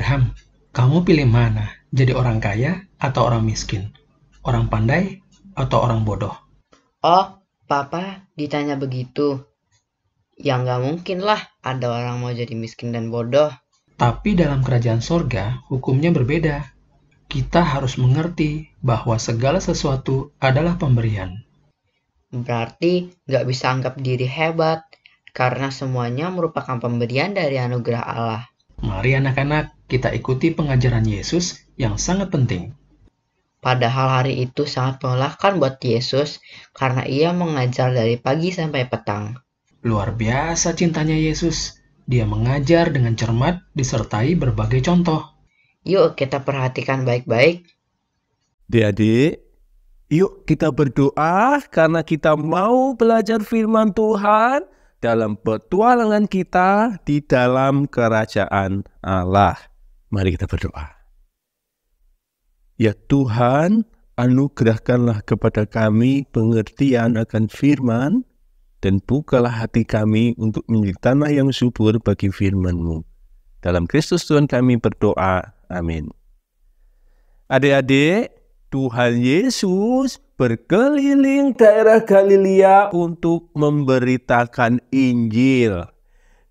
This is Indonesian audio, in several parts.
Abraham, kamu pilih mana? Jadi orang kaya atau orang miskin? Orang pandai atau orang bodoh? Oh, Papa ditanya begitu. Ya nggak mungkin lah ada orang mau jadi miskin dan bodoh. Tapi dalam kerajaan sorga, hukumnya berbeda. Kita harus mengerti bahwa segala sesuatu adalah pemberian. Berarti nggak bisa anggap diri hebat, karena semuanya merupakan pemberian dari anugerah Allah. Mari anak-anak, kita ikuti pengajaran Yesus yang sangat penting. Padahal hari itu sangat melelahkan buat Yesus, karena ia mengajar dari pagi sampai petang. Luar biasa cintanya Yesus. Dia mengajar dengan cermat disertai berbagai contoh. Yuk kita perhatikan baik-baik. Adik-adik, yuk kita berdoa karena kita mau belajar firman Tuhan dalam petualangan kita di dalam kerajaan Allah. Mari kita berdoa. Ya Tuhan, anugerahkanlah kepada kami pengertian akan firman dan bukalah hati kami untuk menjadi tanah yang subur bagi firman-Mu. Dalam Kristus Tuhan kami berdoa. Amin. Adik-adik, Tuhan Yesus berkeliling daerah Galilea untuk memberitakan Injil.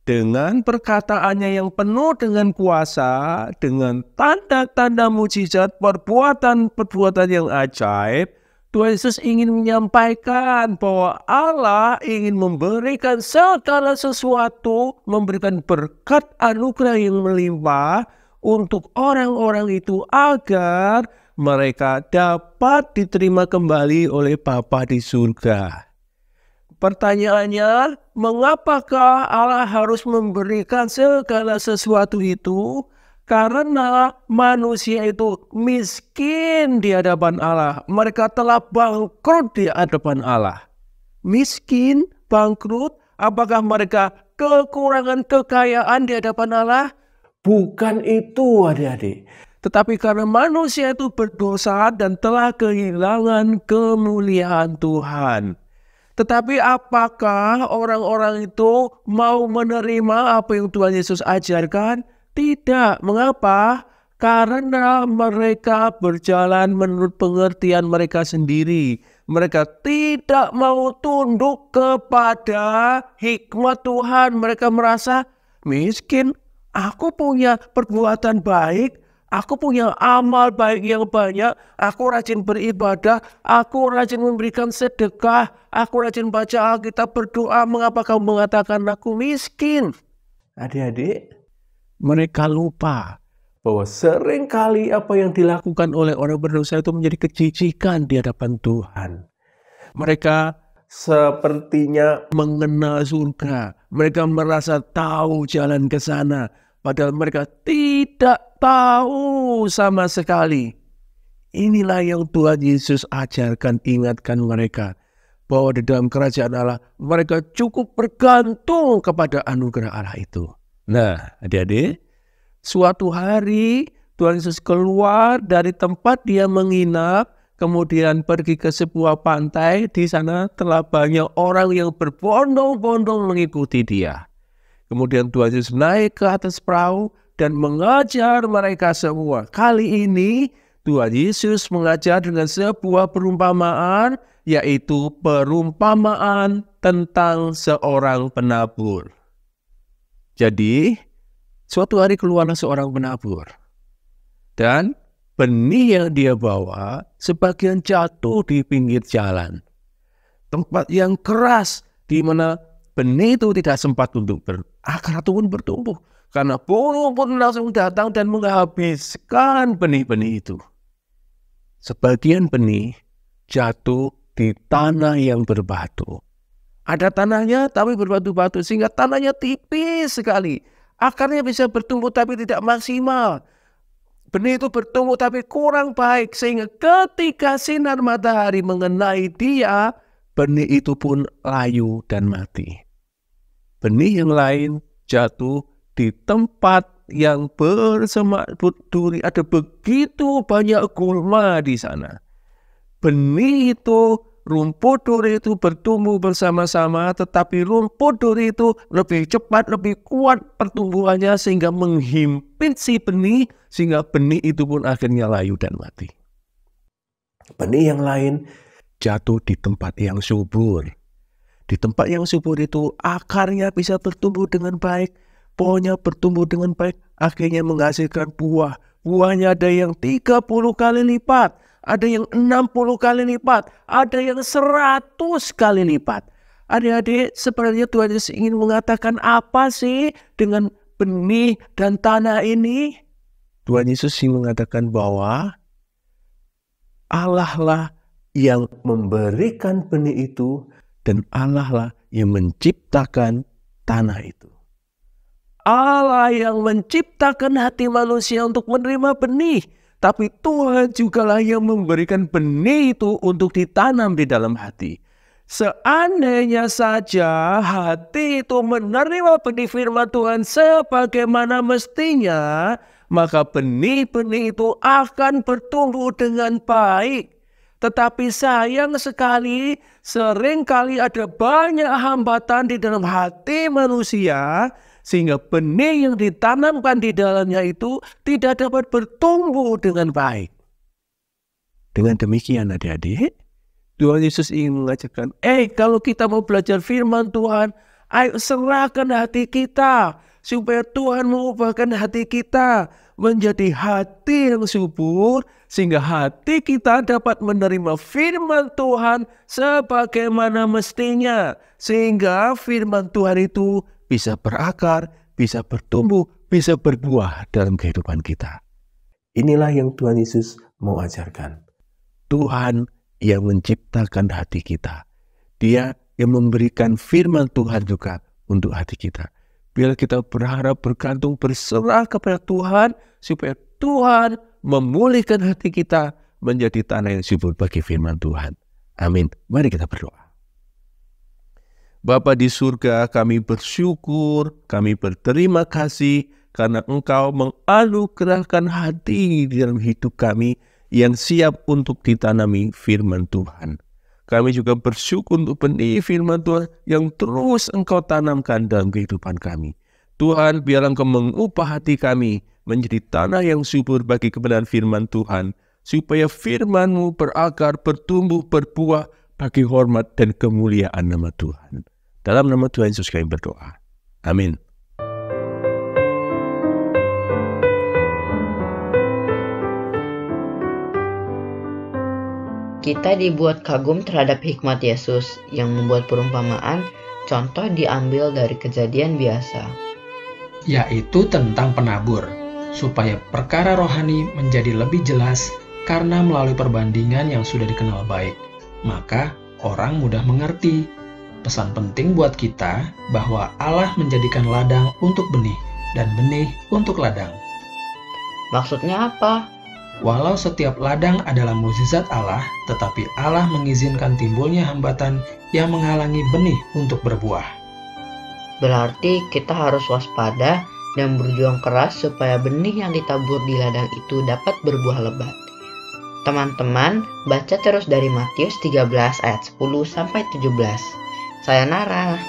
Dengan perkataannya yang penuh dengan kuasa, dengan tanda-tanda mujizat, perbuatan-perbuatan yang ajaib, Tuhan Yesus ingin menyampaikan bahwa Allah ingin memberikan segala sesuatu, memberikan berkat anugerah yang melimpah untuk orang-orang itu agar mereka dapat diterima kembali oleh Bapa di surga. Pertanyaannya, mengapakah Allah harus memberikan segala sesuatu itu? Karena manusia itu miskin di hadapan Allah. Mereka telah bangkrut di hadapan Allah. Miskin, bangkrut, apakah mereka kekurangan kekayaan di hadapan Allah? Bukan itu, adik-adik. Tetapi karena manusia itu berdosa dan telah kehilangan kemuliaan Tuhan. Tetapi apakah orang-orang itu mau menerima apa yang Tuhan Yesus ajarkan? Tidak. Mengapa? Karena mereka berjalan menurut pengertian mereka sendiri. Mereka tidak mau tunduk kepada hikmat Tuhan. Mereka merasa miskin. Aku punya perbuatan baik. Aku punya amal baik yang banyak. Aku rajin beribadah. Aku rajin memberikan sedekah. Aku rajin baca Alkitab, berdoa. Mengapa kamu mengatakan aku miskin? Adik-adik, mereka lupa bahwa seringkali apa yang dilakukan oleh orang berdosa itu menjadi kejijikan di hadapan Tuhan. Mereka sepertinya mengenal surga. Mereka merasa tahu jalan ke sana. Padahal mereka tidak tahu sama sekali. Inilah yang Tuhan Yesus ajarkan, ingatkan mereka. Bahwa di dalam kerajaan Allah, mereka cukup bergantung kepada anugerah Allah itu. Nah, adik-adik, suatu hari Tuhan Yesus keluar dari tempat dia menginap, kemudian pergi ke sebuah pantai. Di sana telah banyak orang yang berbondong-bondong mengikuti dia. Kemudian Tuhan Yesus naik ke atas perahu dan mengajar mereka semua. Kali ini Tuhan Yesus mengajar dengan sebuah perumpamaan, yaitu perumpamaan tentang seorang penabur. Jadi, suatu hari keluarlah seorang penabur. Dan benih yang dia bawa sebagian jatuh di pinggir jalan. Tempat yang keras di mana benih itu tidak sempat untuk berakar ataupun bertumbuh. Karena burung pun langsung datang dan menghabiskan benih-benih itu. Sebagian benih jatuh di tanah yang berbatu. Ada tanahnya tapi berbatu-batu sehingga tanahnya tipis sekali. Akarnya bisa bertumbuh tapi tidak maksimal. Benih itu bertumbuh tapi kurang baik sehingga ketika sinar matahari mengenai dia, benih itu pun layu dan mati. Benih yang lain jatuh di tempat yang bersemak duri. Ada begitu banyak gulma di sana. Benih itu rumput duri itu bertumbuh bersama-sama, tetapi rumput duri itu lebih cepat, lebih kuat pertumbuhannya sehingga menghimpit si benih, sehingga benih itu pun akhirnya layu dan mati. Benih yang lain jatuh di tempat yang subur. Di tempat yang subur itu akarnya bisa bertumbuh dengan baik, pohonnya bertumbuh dengan baik, akhirnya menghasilkan buah. Buahnya ada yang 30 kali lipat, ada yang 60 kali lipat, ada yang 100 kali lipat. Adik-adik, sebenarnya Tuhan Yesus ingin mengatakan apa sih dengan benih dan tanah ini? Tuhan Yesus ingin mengatakan bahwa Allah lah yang memberikan benih itu dan Allah lah yang menciptakan tanah itu. Allah yang menciptakan hati manusia untuk menerima benih, tapi Tuhan jugalah yang memberikan benih itu untuk ditanam di dalam hati. Seandainya saja hati itu menerima benih firman Tuhan sebagaimana mestinya, maka benih-benih itu akan bertumbuh dengan baik. Tetapi sayang sekali, seringkali ada banyak hambatan di dalam hati manusia, sehingga benih yang ditanamkan di dalamnya itu tidak dapat bertumbuh dengan baik. Dengan demikian adik-adik, Tuhan Yesus ingin mengajarkan, kalau kita mau belajar firman Tuhan, ayo serahkan hati kita, supaya Tuhan mengubahkan hati kita menjadi hati yang subur, sehingga hati kita dapat menerima firman Tuhan sebagaimana mestinya, sehingga firman Tuhan itu bisa berakar, bisa bertumbuh, bisa berbuah dalam kehidupan kita. Inilah yang Tuhan Yesus mau ajarkan. Tuhan yang menciptakan hati kita. Dia yang memberikan firman Tuhan juga untuk hati kita. Biar kita berharap, bergantung, berserah kepada Tuhan, supaya Tuhan memulihkan hati kita menjadi tanah yang subur bagi firman Tuhan. Amin. Mari kita berdoa. Bapa di surga, kami bersyukur, kami berterima kasih karena Engkau menganugerahkan hati di dalam hidup kami yang siap untuk ditanami firman Tuhan. Kami juga bersyukur untuk benih firman Tuhan yang terus Engkau tanamkan dalam kehidupan kami. Tuhan, biar Engkau mengubah hati kami menjadi tanah yang subur bagi kebenaran firman Tuhan, supaya firman-Mu berakar, bertumbuh, berbuah bagi hormat dan kemuliaan nama Tuhan. Dalam nama Tuhan Yesus kami berdoa. Amin. Kita dibuat kagum terhadap hikmat Yesus yang membuat perumpamaan contoh diambil dari kejadian biasa, yaitu tentang penabur, supaya perkara rohani menjadi lebih jelas karena melalui perbandingan yang sudah dikenal baik, maka orang mudah mengerti. Pesan penting buat kita bahwa Allah menjadikan ladang untuk benih dan benih untuk ladang. Maksudnya apa? Walau setiap ladang adalah mukjizat Allah, tetapi Allah mengizinkan timbulnya hambatan yang menghalangi benih untuk berbuah. Berarti kita harus waspada dan berjuang keras supaya benih yang ditabur di ladang itu dapat berbuah lebat. Teman-teman, baca terus dari Matius 13 ayat 10-17. Sayonara.